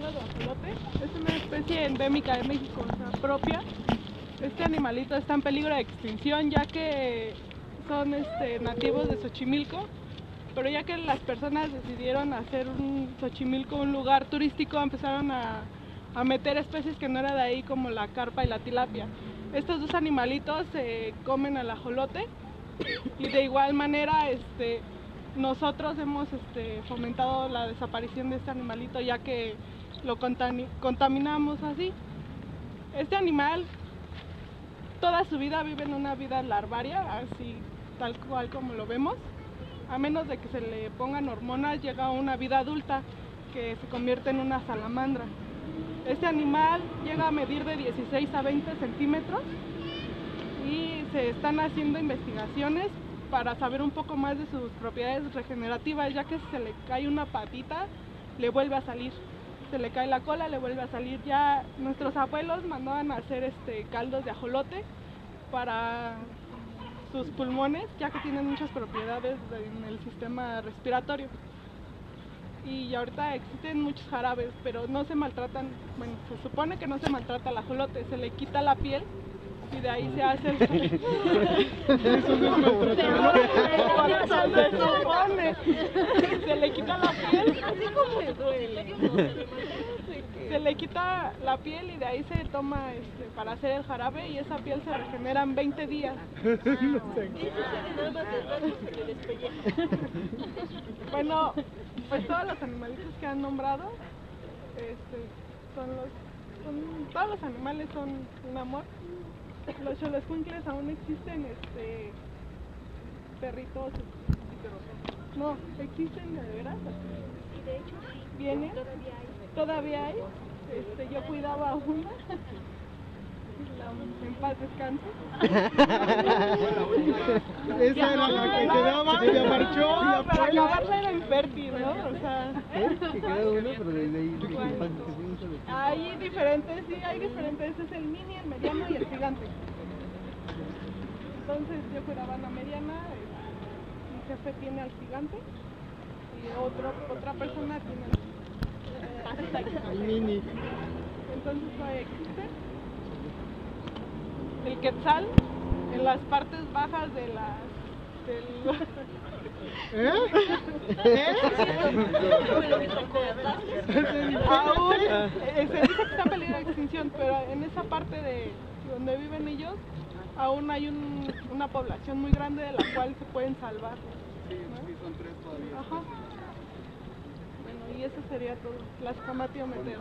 llamado guajolote. Es una especie endémica de México, o sea, propia. Este animalito está en peligro de extinción ya que son nativos de Xochimilco, pero ya que las personas decidieron hacer Xochimilco un lugar turístico, empezaron a meter especies que no eran de ahí, como la carpa y la tilapia. Estos dos animalitos comen al ajolote y de igual manera nosotros hemos fomentado la desaparición de este animalito ya que lo contaminamos así. Este animal toda su vida vive en una vida larvaria, así tal cual como lo vemos. A menos de que se le pongan hormonas, llega a una vida adulta que se convierte en una salamandra. Este animal llega a medir de 16 a 20 centímetros y se están haciendo investigaciones para saber un poco más de sus propiedades regenerativas, ya que si se le cae una patita, le vuelve a salir. Se le cae la cola, le vuelve a salir. Ya nuestros abuelos mandaban a hacer caldos de ajolote para sus pulmones, ya que tienen muchas propiedades en el sistema respiratorio. Y ahorita existen muchos jarabes, pero no se maltratan, bueno, se supone que no se maltrata el ajolote, se le quita la piel y de ahí se hace el... Eso no es maltratarlo. Se supone. Se le quita la piel. Así como me duele. Se le quita la piel y de ahí se toma para hacer el jarabe, y esa piel se regenera en 20 días. Bueno, pues todos los animalitos que han nombrado todos los animales son un amor. Los xoloscuincles aún existen, perritos, no, existen de veras. Y de hecho sí, vienen, todavía hay, yo cuidaba a una, en paz descanse. Esa era la que quedaba, ya marchó, no, pero acabarla era infértil, ¿no? O sea, que queda uno, pero de ahí hay diferentes, sí, hay diferentes, es el mini, el mediano y el gigante. Entonces yo cuidaba a la mediana, mi jefe tiene al gigante y otra persona tiene al mini. Entonces todavía existe. El quetzal en las partes bajas de aún se dice que está en peligro de extinción, pero en esa parte de donde viven ellos aún hay una población muy grande de la cual se pueden salvar. Sí, sí son 3 todavía. Ajá. Bueno, y eso sería todo. Las Camatio Meteo.